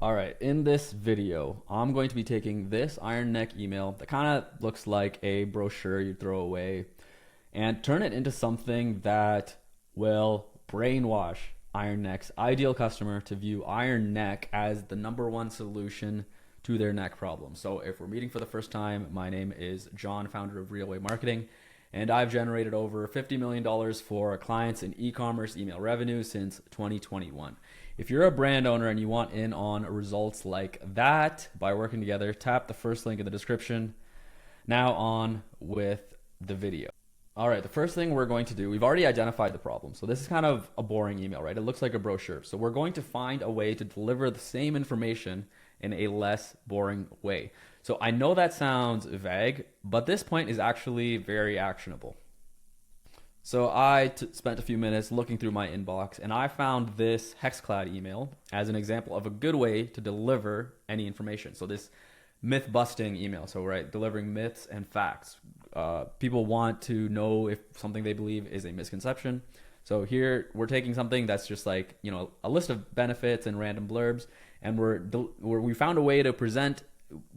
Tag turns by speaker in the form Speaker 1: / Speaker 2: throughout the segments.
Speaker 1: All right, in this video, I'm going to be taking this iron neck email that kind of looks like a brochure you throw away and turn it into something that will brainwash Iron Neck's ideal customer to view Iron Neck as the number one solution to their neck problem. So if we're meeting for the first time, my name is John, founder of Realway Marketing, and I've generated over $50 million for clients in e-commerce email revenue since 2021. If you're a brand owner and you want in on results like that by working together, tap the first link in the description. Now on with the video. All right, the first thing we're going to do, we've already identified the problem. So this is kind of a boring email, right? It looks like a brochure. So we're going to find a way to deliver the same information in a less boring way. So I know that sounds vague, but this point is actually very actionable. So I spent a few minutes looking through my inbox and I found this Hexclad email as an example of a good way to deliver any information. So this myth busting email. So right, delivering myths and facts. People want to know if something they believe is a misconception. So here we're taking something that's just like, a list of benefits and random blurbs, and we found a way to present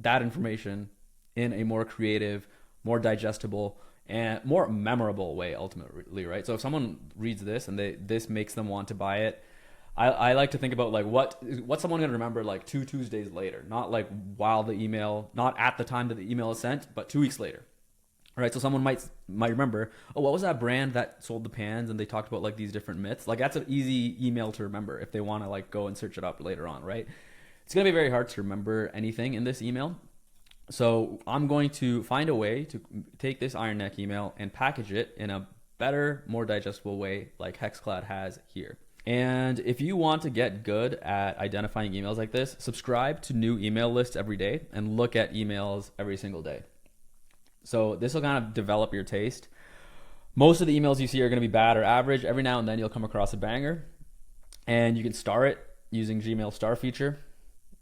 Speaker 1: that information in a more creative, more digestible, and more memorable way ultimately, right? So if someone reads this and this makes them want to buy it, I like to think about like what's someone going to remember like 2 Tuesdays later, not like while the email, not at the time that the email is sent, but 2 weeks later. All right, so someone might remember, oh, what was that brand that sold the pans and they talked about like these different myths? Like that's an easy email to remember if they want to like go and search it up later on, right? It's going to be very hard to remember anything in this email. So I'm going to find a way to take this Iron Neck email and package it in a better, more digestible way like Hexclad has here. And if you want to get good at identifying emails like this, subscribe to new email lists every day and look at emails every single day. So this will kind of develop your taste. Most of the emails you see are going to be bad or average. Every now and then you'll come across a banger, and you can star it using Gmail star feature.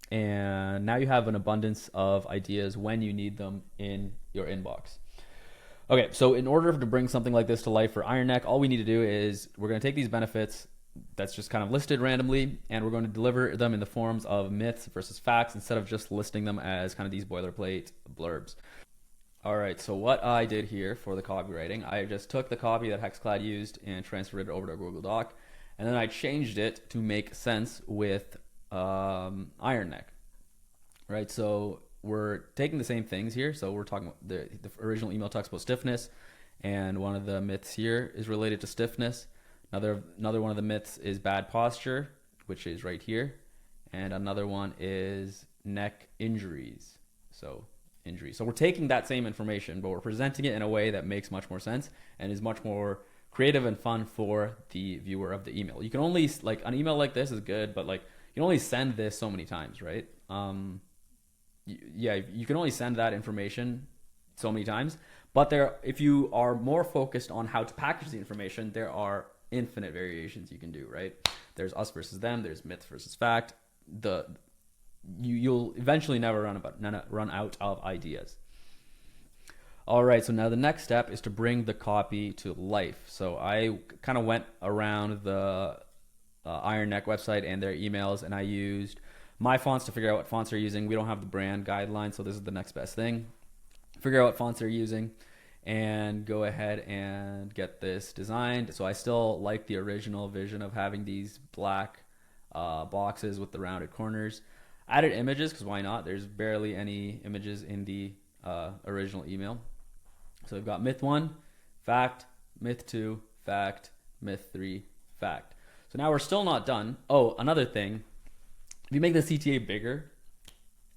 Speaker 1: And now you have an abundance of ideas when you need them in your inbox. Okay, so in order to bring something like this to life for Iron Neck, all we need to do is we're going to take these benefits that's just kind of listed randomly, and we're going to deliver them in the forms of myths versus facts instead of just listing them as kind of these boilerplate blurbs. All right, so what I did here for the copywriting, I just took the copy that Hexclad used and transferred it over to a Google Doc, and then I changed it to make sense with Iron Neck. Right, so we're taking the same things here. So we're talking about the original email talks about stiffness, and one of the myths here is related to stiffness. Another one of the myths is bad posture, which is right here, and another one is neck injuries. So injuries. So we're taking that same information, but we're presenting it in a way that makes much more sense and is much more creative and fun for the viewer of the email. You can only, like, an email like this is good, but like you can only send this so many times, right? You can only send that information so many times, but if you are more focused on how to package the information, there are infinite variations you can do, right? There's us versus them, there's myth versus fact. You'll eventually never run out of ideas. All right, so now the next step is to bring the copy to life. So I kind of went around the Iron Neck website and their emails, and I used my fonts to figure out what fonts they're using. We don't have the brand guideline, so this is the next best thing. Figure out what fonts they're using and go ahead and get this designed. So I still like the original vision of having these black boxes with the rounded corners. Added images, because why not? There's barely any images in the original email. So we've got myth 1, fact, myth 2, fact, myth 3, fact. So now we're still not done. Oh, another thing. If you make the CTA bigger,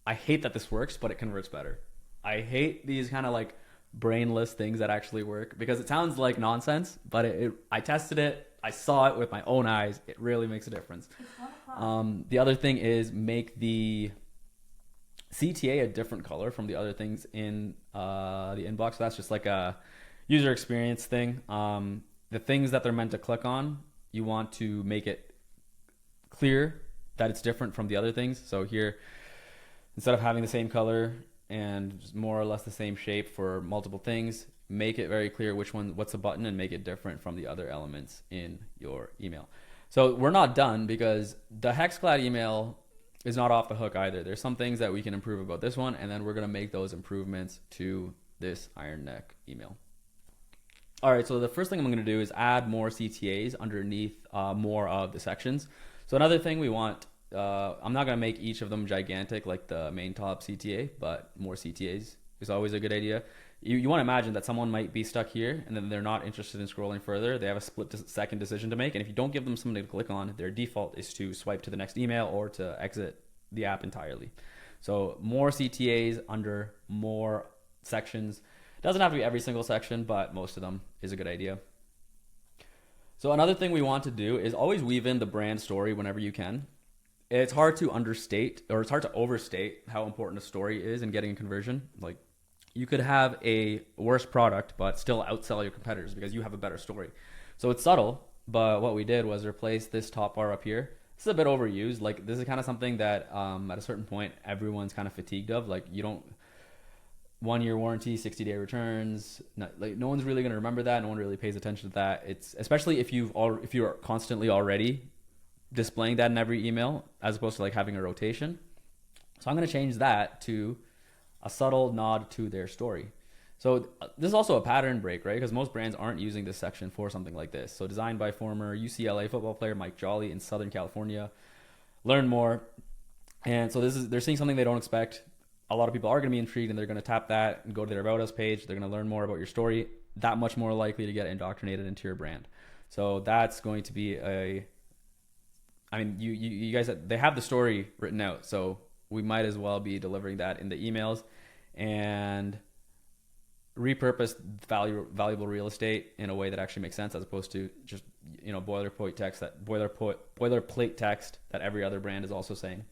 Speaker 1: I hate that this works, but it converts better. I hate these kind of like brainless things that actually work because it sounds like nonsense, but I tested it. I saw it with my own eyes. It really makes a difference. The other thing is make the CTA a different color from the other things in the inbox. So that's just like a user experience thing. The things that they're meant to click on, you want to make it clear that it's different from the other things. So here, instead of having the same color and more or less the same shape for multiple things, make it very clear what's a button and make it different from the other elements in your email. So we're not done because the Hexclad email is not off the hook either. There's some things that we can improve about this one, and then we're going to make those improvements to this Iron Neck email. All right, so the first thing I'm going to do is add more CTAs underneath more of the sections. So another thing we want, I'm not going to make each of them gigantic like the main top CTA, but more CTAs is always a good idea. You want to imagine that someone might be stuck here and then they're not interested in scrolling further. They have a split-second decision to make, and if you don't give them something to click on, their default is to swipe to the next email or to exit the app entirely. So more CTAs under more sections. Doesn't have to be every single section, but most of them is a good idea. So another thing we want to do is always weave in the brand story whenever you can. It's hard to understate, or it's hard to overstate how important a story is in getting a conversion. Like, you could have a worse product but still outsell your competitors because you have a better story. So it's subtle, but what we did was replace this top bar up here. This is a bit overused. Like, this is kind of something that at a certain point everyone's kind of fatigued of. Like, you don't 1-year warranty, 60-day returns. No one's really going to remember that. No one really pays attention to that. It's especially if you're constantly already displaying that in every email as opposed to like having a rotation. So I'm going to change that to a subtle nod to their story. So this is also a pattern break, right? Because most brands aren't using this section for something like this. So designed by former UCLA football player Mike Jolly in Southern California. Learn more. And so they're seeing something they don't expect. A lot of people are going to be intrigued, and they're going to tap that and go to their About Us page. They're going to learn more about your story. That much more likely to get indoctrinated into your brand. So that's going to be you guys, they have the story written out. So we might as well be delivering that in the emails and repurpose valuable real estate in a way that actually makes sense, as opposed to just boilerplate text that every other brand is also saying.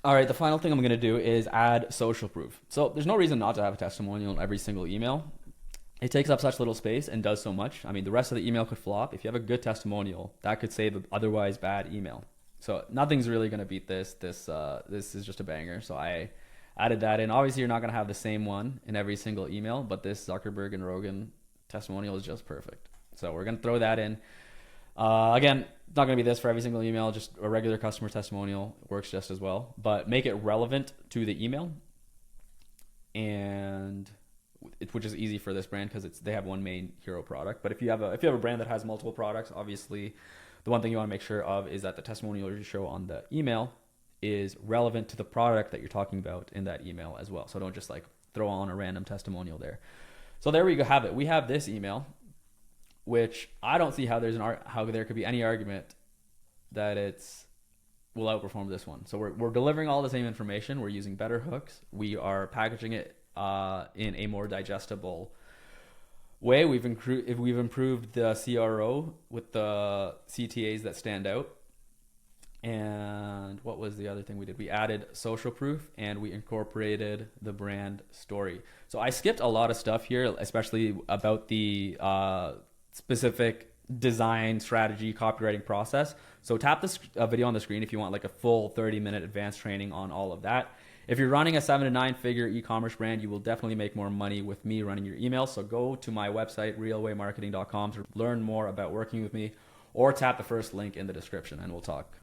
Speaker 1: All right, the final thing I'm going to do is add social proof. So there's no reason not to have a testimonial in every single email. It takes up such little space and does so much. I mean, the rest of the email could flop. If you have a good testimonial, that could save an otherwise bad email. So nothing's really going to beat this. This is just a banger. So I added that in. Obviously, you're not going to have the same one in every single email, but this Zuckerberg and Rogan testimonial is just perfect. So we're going to throw that in. Again, it's not going to be this for every single email. Just a regular customer testimonial works just as well. But make it relevant to the email, and which is easy for this brand because they have one main hero product. But if you have a brand that has multiple products, obviously the one thing you want to make sure of is that the testimonial you show on the email is relevant to the product that you're talking about in that email as well. So don't just like throw on a random testimonial there. So there we go, have it. We have this email, which I don't see how there could be any argument that will outperform this one. So we're delivering all the same information. We're using better hooks. We are packaging it in a more digestible way. We've improved the CRO with the CTAs that stand out. And what was the other thing we did? We added social proof, and we incorporated the brand story. So I skipped a lot of stuff here, especially about the specific design strategy copywriting process. So tap this video on the screen if you want like a full 30-minute advanced training on all of that. If you're running a 7 to 9 figure e-commerce brand, you will definitely make more money with me running your email. So go to my website, realwaymarketing.com, to learn more about working with me, or tap the first link in the description and we'll talk.